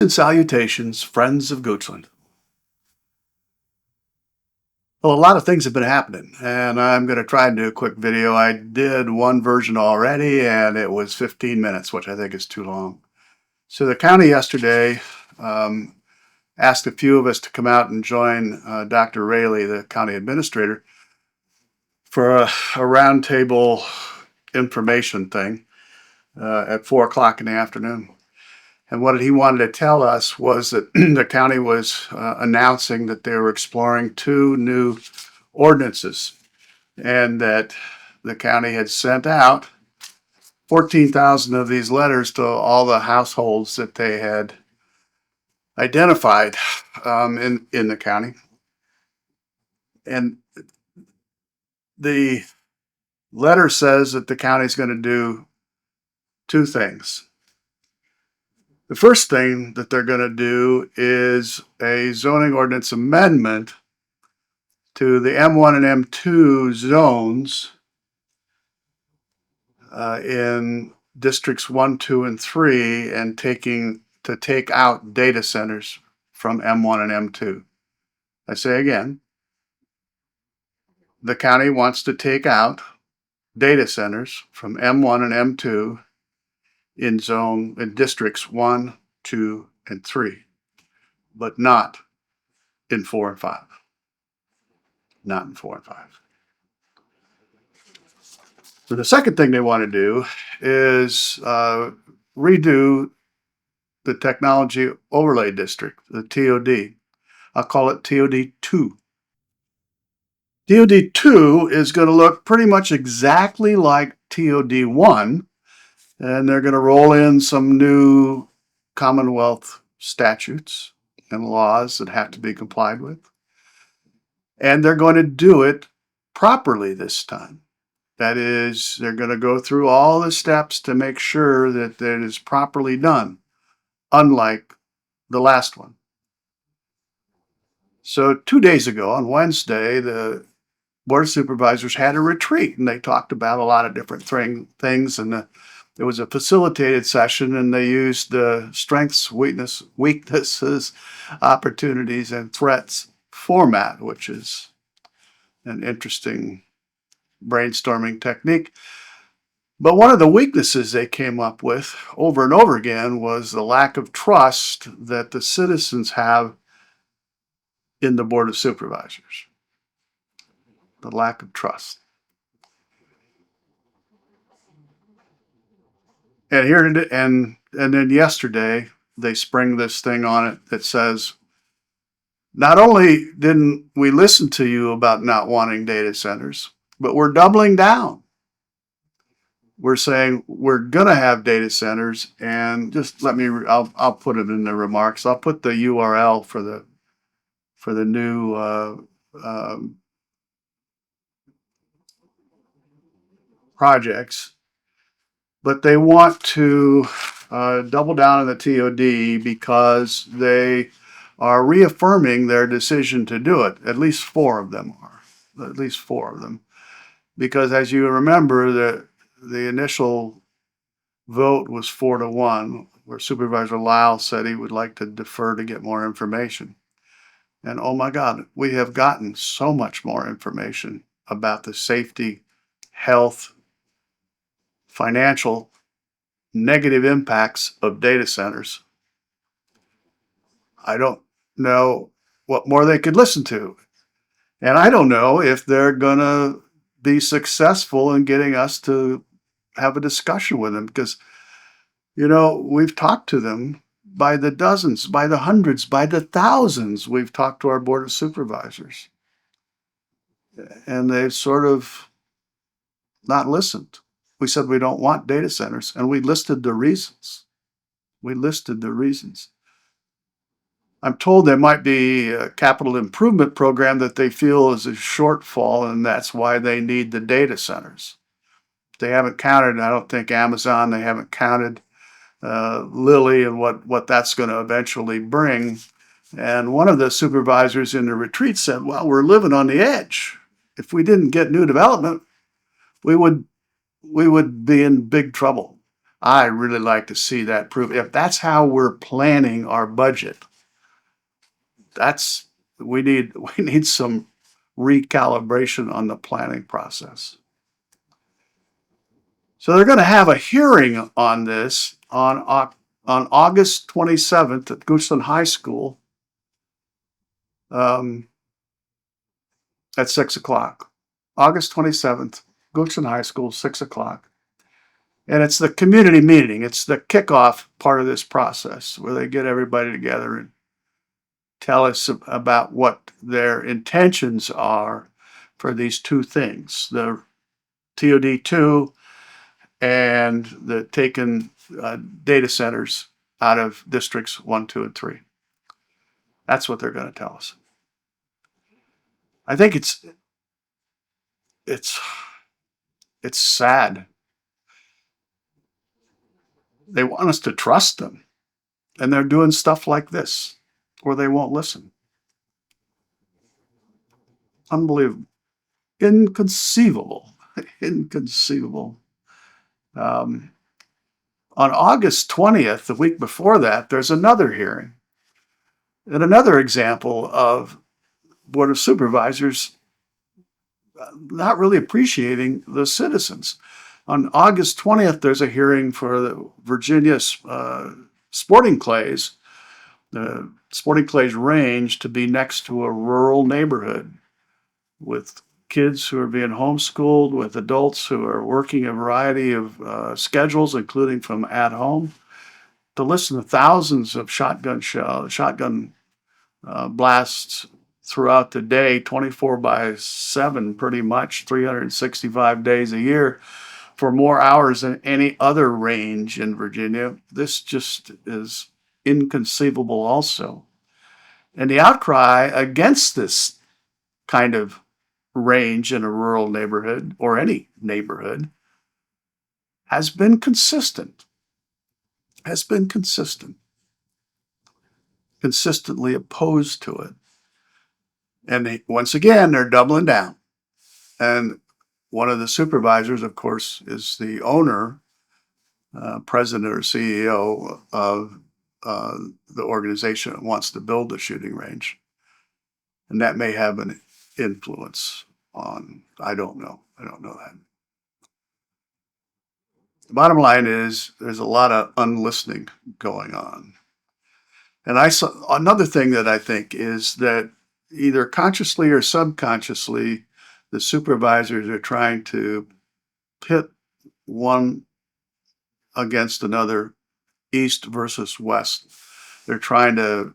And salutations, friends of Goochland. Well, a lot of things have been happening, and I'm going to try and do a quick video. I did one version already, and it was 15 minutes, which I think is too long. So the county yesterday um, asked a few of us to come out and join Dr. Rayleigh, the county administrator, for a roundtable information thing at 4 o'clock in the afternoon. And what he wanted to tell us was that the county was announcing that they were exploring two new ordinances and that the county had sent out 14,000 of these letters to all the households that they had identified in the county. And the letter says that the county is going to do two things. The first thing that they're going to do is a zoning ordinance amendment to the M1 and M2 zones in districts 1, 2, and 3, and take out data centers from M1 and M2. I say again, the county wants to take out data centers from M1 and M2 in districts 1, 2, and 3, but not in 4 and 5. Not in 4 and 5. So the second thing they want to do is redo the Technology Overlay District, the TOD. I'll call it TOD 2. TOD 2 is going to look pretty much exactly like TOD 1, and they're going to roll in some new Commonwealth statutes and laws that have to be complied with. And they're going to do it properly this time. That is, they're going to go through all the steps to make sure that it is properly done, unlike the last one. So 2 days ago, on Wednesday, the Board of Supervisors had a retreat, and they talked about a lot of different things, and it was a facilitated session, and they used the strengths, weaknesses, opportunities, and threats format, which is an interesting brainstorming technique. But one of the weaknesses they came up with over and over again was the lack of trust that the citizens have in the Board of Supervisors. The lack of trust. And then yesterday they spring this thing on it that says, not only didn't we listen to you about not wanting data centers, but we're doubling down. We're saying we're going to have data centers, and just I'll put it in the remarks. I'll put the URL for the new projects. But they want to double down on the TOD because they are reaffirming their decision to do it. At least 4 of them are. At least 4 of them. Because as you remember, the initial vote was 4-1, where Supervisor Lyle said he would like to defer to get more information. And oh my God, we have gotten so much more information about the safety, health, financial, negative impacts of data centers. I don't know what more they could listen to. And I don't know if they're going to be successful in getting us to have a discussion with them, because, we've talked to them by the dozens, by the hundreds, by the thousands. We've talked to our Board of Supervisors. And they've sort of not listened. We said we don't want data centers, and we listed the reasons. I'm told there might be a capital improvement program that they feel is a shortfall, and that's why they need the data centers. They haven't counted, I don't think, Amazon. They haven't counted Lilly and what that's going to eventually bring. And one of the supervisors in the retreat said, well, we're living on the edge. If we didn't get new development, we would be in big trouble. I really like to see that proof. If that's how we're planning our budget, that's we need some recalibration on the planning process. So they're going to have a hearing on this on August 27th at Goochland High School um, at 6 o'clock. August 27th, Goochland High School, 6 o'clock. And it's the community meeting. It's the kickoff part of this process where they get everybody together and tell us about what their intentions are for these two things, the TOD2 and the taking data centers out of districts 1, 2, and 3. That's what they're going to tell us. I think it's sad. They want us to trust them, and they're doing stuff like this where they won't listen. Unbelievable. Inconceivable. Inconceivable. On August 20th, the week before that, there's another hearing and another example of Board of Supervisors not really appreciating the citizens. On August 20th, there's a hearing for the Virginia sporting clays, the sporting clays range to be next to a rural neighborhood with kids who are being homeschooled, with adults who are working a variety of schedules, including from at home, to listen to thousands of shotgun blasts throughout the day, 24/7, pretty much 365 days a year, for more hours than any other range in Virginia. This just is inconceivable also. And the outcry against this kind of range in a rural neighborhood or any neighborhood has been consistent, consistently opposed to it. And once again, they're doubling down. And one of the supervisors, of course, is the owner, president or CEO of the organization that wants to build the shooting range. And that may have an influence on, I don't know that. The bottom line is there's a lot of unlistening going on. And I saw another thing that I think is that either consciously or subconsciously, the supervisors are trying to pit one against another, east versus west. They're trying to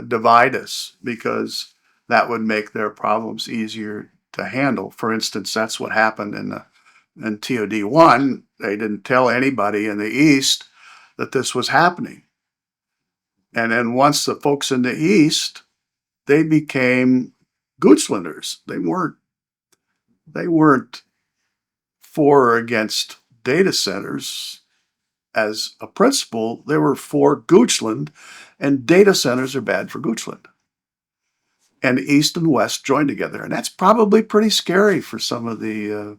divide us because that would make their problems easier to handle. For instance, that's what happened in TOD1. They didn't tell anybody in the east that this was happening. And then once the folks in the east, they became Goochlanders. They weren't for or against data centers as a principle. They were for Goochland, and data centers are bad for Goochland. And East and West joined together, and that's probably pretty scary for some of the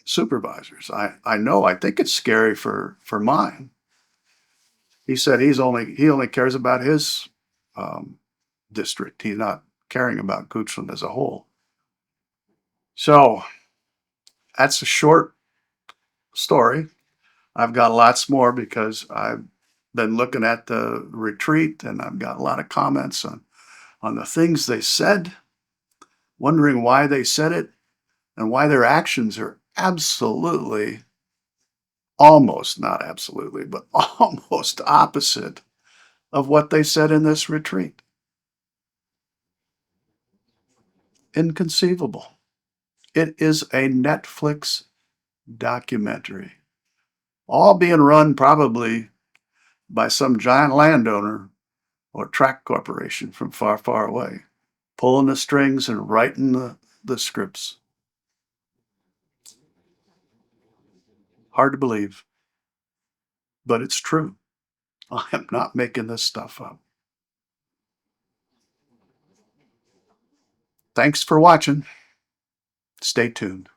supervisors. I think it's scary for mine. He said he only cares about his district. He's not caring about Goochland as a whole. So that's a short story. I've got lots more because I've been looking at the retreat and I've got a lot of comments on the things they said, wondering why they said it and why their actions are absolutely, almost, not absolutely, but almost opposite of what they said in this retreat. Inconceivable. It is a Netflix documentary, all being run probably by some giant landowner or tract corporation from far, far away, pulling the strings and writing the scripts. Hard to believe, but it's true. I am not making this stuff up. Thanks for watching. Stay tuned.